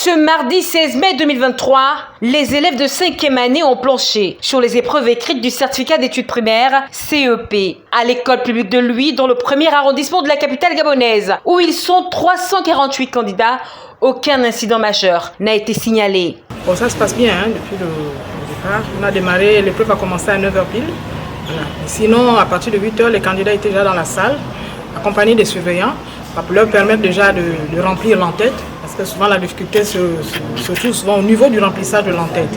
Ce mardi 16 mai 2023, les élèves de 5e année ont planché sur les épreuves écrites du certificat d'études primaires CEP à l'école publique de Lui dans le premier arrondissement de la capitale gabonaise où ils sont 348 candidats. Aucun incident majeur n'a été signalé. Bon, ça se passe bien depuis le départ. On a démarré, l'épreuve a commencé à 9h pile. Voilà. Sinon, à partir de 8h, les candidats étaient déjà dans la salle, accompagnés des surveillants, pour leur permettre déjà de remplir l'entête, parce que souvent la difficulté se trouve souvent au niveau du remplissage de l'entête.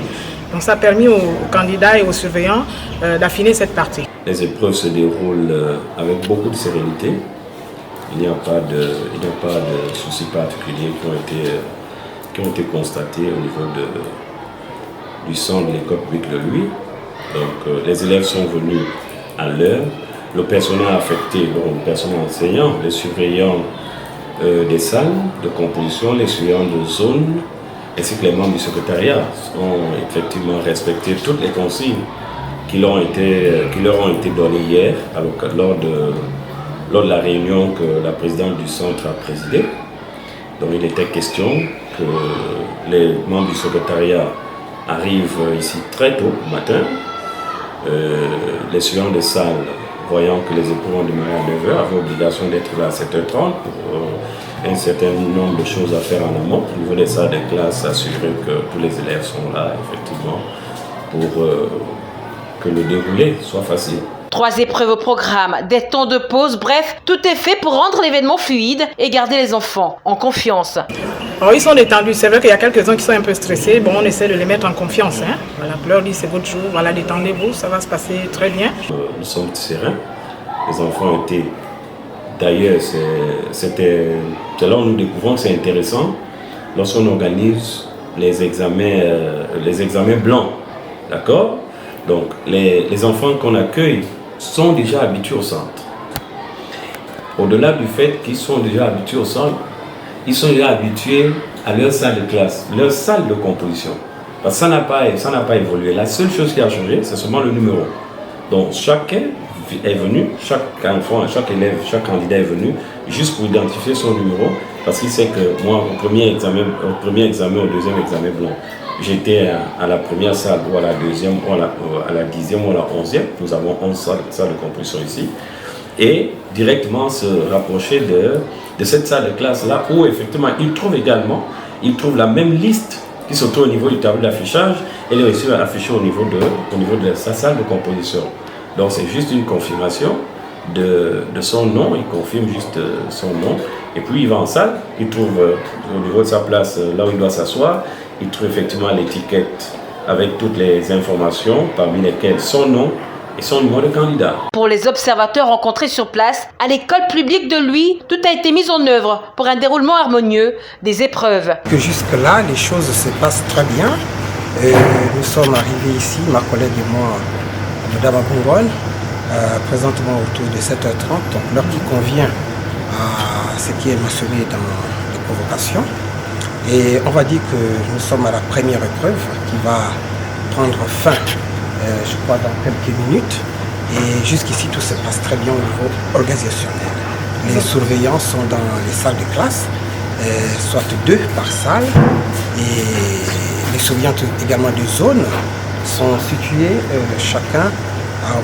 Donc ça a permis aux candidats et aux surveillants d'affiner cette partie. Les épreuves se déroulent avec beaucoup de sérénité. Il n'y a pas de soucis particuliers qui ont été constatés au niveau du centre de l'école publique de Lui. Donc les élèves sont venus à l'heure. Le personnel affecté, donc le personnel enseignant, les surveillants des salles de composition, les surveillants de zone, ainsi que les membres du secrétariat ont effectivement respecté toutes les consignes qui leur ont été données hier lors de la réunion que la présidente du centre a présidée. Donc il était question que les membres du secrétariat arrivent ici très tôt le matin. Les surveillants des salles, voyant que les épreuves ont démarré à 9h, avaient obligation d'être là à 7h30 pour un certain nombre de choses à faire en amont. Au niveau des salles de classe, assurer que tous les élèves sont là, effectivement, pour que le déroulé soit facile. 3 épreuves au programme, des temps de pause, bref, tout est fait pour rendre l'événement fluide et garder les enfants en confiance. Alors, ils sont détendus, c'est vrai qu'il y a quelques-uns qui sont un peu stressés, bon, on essaie de les mettre en confiance. Voilà, pour leur dire c'est votre jour, voilà, détendez-vous, ça va se passer très bien. Nous sommes sereins, les enfants étaient, d'ailleurs, c'était là où nous découvrons que c'est intéressant, lorsqu'on organise les examens blancs, d'accord? Donc les enfants qu'on accueille sont déjà habitués au centre. Au-delà du fait qu'ils sont déjà habitués au centre, ils sont déjà habitués à leur salle de classe, leur salle de composition. Parce que ça n'a pas évolué. La seule chose qui a changé, c'est seulement le numéro. Donc chacun est venu, chaque enfant, chaque élève, chaque candidat est venu juste pour identifier son numéro, parce qu'il sait que moi, au premier examen, au deuxième examen blanc, j'étais à la première salle, ou à la deuxième, ou à la 10e, ou à la 11e. Nous avons 11 salles de composition ici. Et directement se rapprocher de cette salle de classe-là, où effectivement, ils trouvent la même liste qui se trouve au niveau du tableau d'affichage, et les réussit à afficher au niveau de sa salle de composition. Donc c'est juste une confirmation de son nom, il confirme juste son nom, et puis il va en salle, il trouve au niveau de sa place, là où il doit s'asseoir, il trouve effectivement l'étiquette avec toutes les informations, parmi lesquelles son nom et son numéro de candidat. Pour les observateurs rencontrés sur place, à l'école publique de Lui, tout a été mis en œuvre pour un déroulement harmonieux des épreuves. Que jusque-là, les choses se passent très bien. Nous sommes arrivés ici, ma collègue et moi, Madame Abungon, présentement autour de 7h30, donc l'heure qui convient à ce qui est mentionné dans les convocations. Et on va dire que nous sommes à la première épreuve qui va prendre fin, je crois, dans quelques minutes. Et jusqu'ici, tout se passe très bien au niveau organisationnel. Les surveillants sont dans les salles de classe, soit 2 par salle. Et les surveillants également de zone sont situés chacun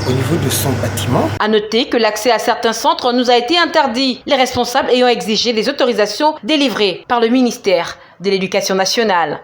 au niveau de son bâtiment. À noter que l'accès à certains centres nous a été interdit, les responsables ayant exigé des autorisations délivrées par le ministère de l'Éducation nationale.